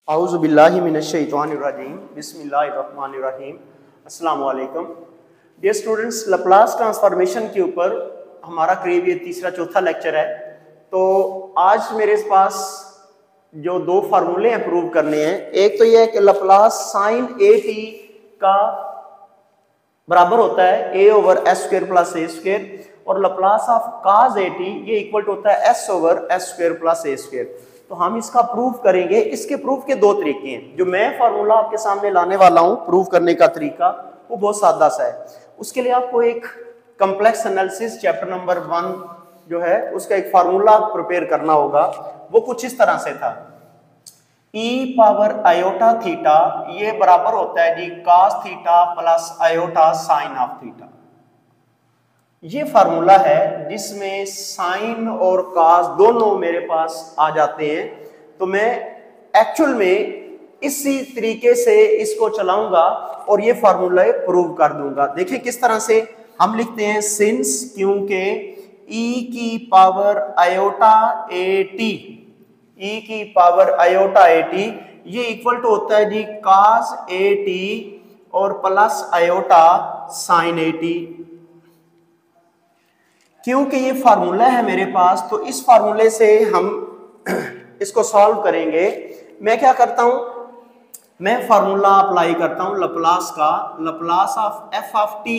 औज़ु बिल्लाहि मिनश्शैतानिर्रजीम बिस्मिल्लाहिर्रहमानिर्रहीम अस्सलाम वालेकुम। डियर स्टूडेंट्स, लप्लास ट्रांसफॉर्मेशन के ऊपर हमारा करीब ये तीसरा चौथा लेक्चर है। तो आज मेरे पास जो दो फार्मूले हैं प्रूव करने हैं। एक तो ये है कि लप्लास साइन ए टी का बराबर होता है A over S square plus A square, और Laplace of cos A T ये इक्वल टू होता है S over S square plus A square. तो हम इसका प्रूफ करेंगे। इसके प्रूफ के दो तरीके हैं। जो मैं फार्मूला आपके सामने लाने वाला हूं प्रूफ करने का तरीका वो बहुत सादा सा है। उसके लिए आपको एक कॉम्प्लेक्स एनालिसिस चैप्टर नंबर 1 जो है उसका एक फार्मूला प्रिपेयर करना होगा। वो कुछ इस तरह से था, ई पावर आयोटा थीटा ये बराबर होता है जी cos theta plus iota sine of theta. ये फार्मूला है जिसमें साइन और कास दोनों मेरे पास आ जाते हैं। तो मैं एक्चुअल में इसी तरीके से इसको चलाऊंगा और ये फार्मूला प्रूव कर दूंगा। देखिए किस तरह से हम लिखते हैं, सिंस क्योंकि ई की पावर आयोटा ए टी, ई की पावर आयोटा ए टी ये इक्वल टू होता है जी कास ए टी और plus iota sine A T. क्योंकि ये फार्मूला है मेरे पास तो इस फार्मूले से हम इसको सॉल्व करेंगे। मैं क्या करता हूं, मैं फार्मूला अप्लाई करता हूं लप्लास का, Laplace of F of T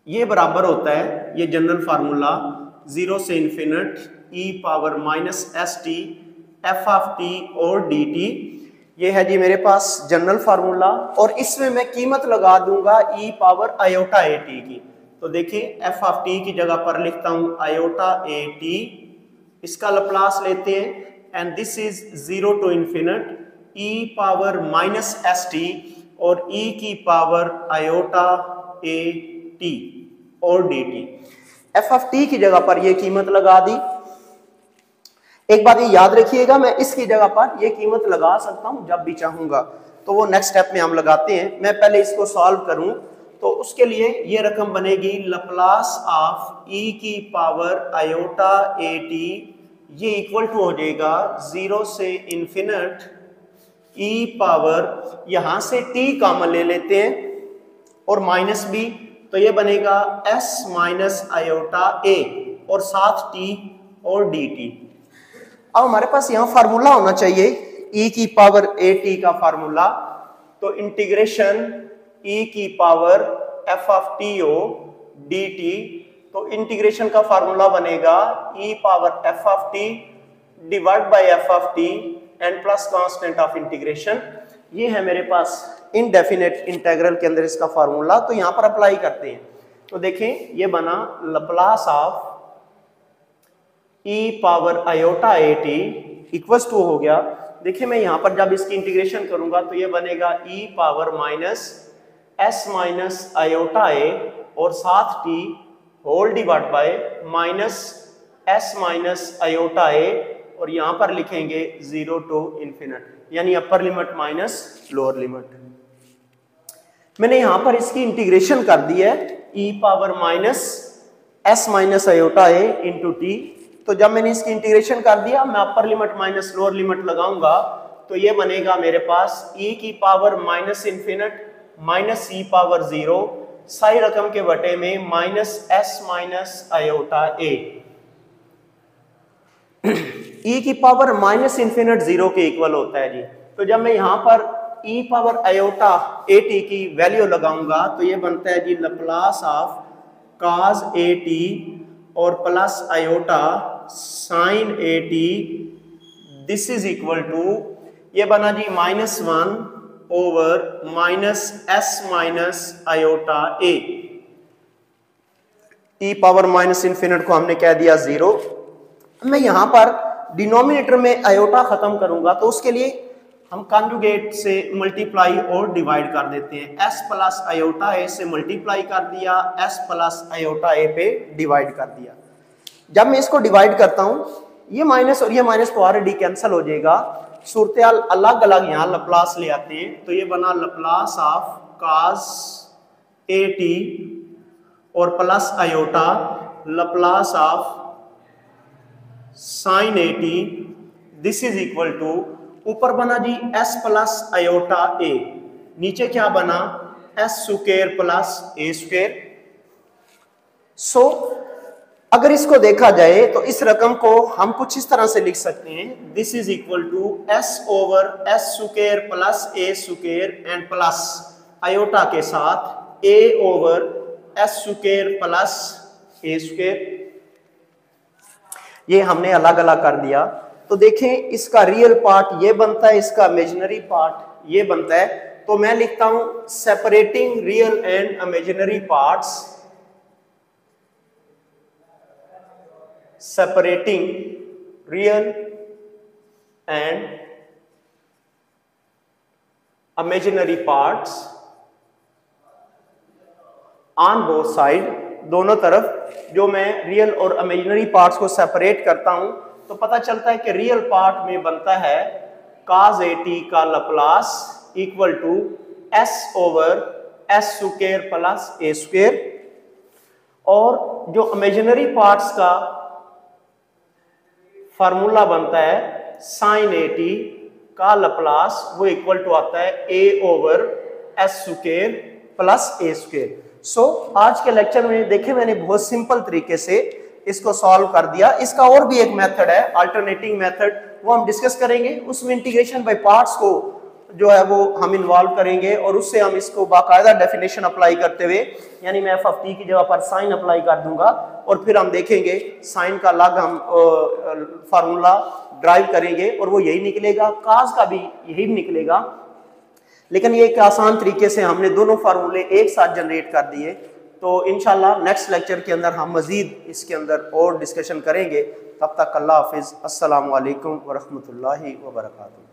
ये बराबर होता है, ये जनरल फार्मूला 0 से infinite e power minus s T f of T और डी टी। ये है जी मेरे पास जनरल फार्मूला, और इसमें मैं कीमत लगा दूंगा ई पावर आयोटा ए टी की। तो देखिए एफ ऑफ टी की जगह पर लिखता हूं आयोटा ए टी, इसका लप्लास लेते हैं and this is 0 to infinite e power minus s t और ई की पावर आयोटा ए टी और d t. F of t की जगह पर ये कीमत लगा दी। एक बात ये याद रखिएगा, मैं इसकी जगह पर ये कीमत लगा सकता हूं जब भी चाहूंगा। तो वो नेक्स्ट स्टेप में हम लगाते हैं। मैं पहले इसको सॉल्व करूं तो उसके लिए ये रकम बनेगी लप्लास ऑफ ई की पावर आयोटा ए टी ये इक्वल टू हो जाएगा 0 से इन्फिनिट ई पावर, यहां से टी कॉमन ले लेते हैं और माइनस बी, तो ये बनेगा एस माइनस आयोटा ए और साथ टी और डी टी। अब हमारे पास यहां फार्मूला होना चाहिए ई की पावर ए टी का फार्मूला। तो इंटीग्रेशन ई की power F of T O D T, तो इंटीग्रेशन का फार्मूला बनेगा E power F of T divide by F of T and plus constant of integration. ये है मेरे पास इनडेफिनेट इंटीग्रल के अंदर इसका फार्मूला। तो यहां पर अप्लाई करते हैं। तो देखें ये बना Laplace of e power iota A t equals to हो गया। देखिए मैं यहां पर जब इसकी इंटीग्रेशन करूंगा तो ये बनेगा E power minus S minus iota A और साथ T whole divide by minus S minus iota A, और यहां पर लिखेंगे 0 टू इन्फिनिट, यानी upper limit minus lower limit. मैंने यहां पर इसकी इंटीग्रेशन कर दी है E power minus S minus iota A into T. तो जब मैंने इसकी इंटीग्रेशन कर दिया मैं upper limit minus lower limit लगाऊंगा तो ये बनेगा मेरे पास ई की पावर माइनस इन्फिनिट माइनस ई पावर 0 सारी रकम के बटे में minus S minus iota A. ई की पावर माइनस इन्फिनिट 0 के इक्वल होता है जी। तो जब मैं यहां पर ई पावर आयोटा ए टी की वैल्यू लगाऊंगा तो ये बनता है जी Laplace of cos A T और plus iota sine A T, this is equal to ये बना जी -1 over minus S minus iota A. E power minus infinite को हमने कह दिया 0। मैं यहां पर डिनोमिनेटर में आयोटा खत्म करूंगा तो उसके लिए हम कॉन्जुगेट से मल्टीप्लाई और डिवाइड कर देते हैं। एस प्लस आयोटा ए से मल्टीप्लाई कर दिया, एस प्लस आयोटा ए पे डिवाइड कर दिया। जब मैं इसको डिवाइड करता हूं ये माइनस और ये माइनस तो ऑलरेडी कैंसिल हो जाएगा। सूरतेहाल अलग अलग यहां लप्लास ले आते हैं। तो ये बना Laplace of cos A T और plus iota Laplace of sine A T, this is equal to ऊपर बना जी s प्लस आयोटा a, नीचे क्या बना s square plus a square. So अगर इसको देखा जाए तो इस रकम को हम कुछ इस तरह से लिख सकते हैं, this is equal to s over s square plus a square and plus iota के साथ a over s square plus a square. ये हमने अलग अलग कर दिया। तो देखें इसका रियल पार्ट ये बनता है, इसका इमेजिनरी पार्ट ये बनता है। तो मैं लिखता हूं separating real and imaginary parts, separating real and imaginary parts on both side, दोनों तरफ जो मैं रियल और इमेजिनरी पार्ट्स को सेपरेट करता हूं तो पता चलता है कि रियल पार्ट में बनता है cos AT का Laplace equal to s over s square plus a square, और जो इमेजिनरी पार्ट्स का फार्मूला बनता है sin AT का लप्लास वो इक्वल टू आता है a over s square plus a square. So आज के लेक्चर में देखें मैंने बहुत सिंपल तरीके से इसको सॉल्व कर दिया। इसका और भी एक मेथड है अल्टरनेटिंग मेथड, वो हम डिस्कस करेंगे। उसमें इंटीग्रेशन बाय पार्ट्स को जो है वो हम इन्वॉल्व करेंगे और उससे हम इसको बाकायदा डेफिनेशन अप्लाई करते हुए, यानी मैं एफ ऑफ टी की जगह पर साइन अप्लाई कर दूंगा और फिर हम देखेंगे साइन का अलग हम फार्मूला ड्राइव करेंगे और वो यही निकलेगा, काज का भी यही निकलेगा। लेकिन ये एक आसान तरीके से हमने दोनों फार्मूले एक साथ जनरेट कर दिए। तो इंशाल्लाह नेक्स्ट लेक्चर के अंदर हम मजीद इसके अंदर और डिस्कशन करेंगे। तब तक अल्लाह हाफिज़, अस्सलामु अलैकुम व रहमतुल्लाहि व बरकातुहू।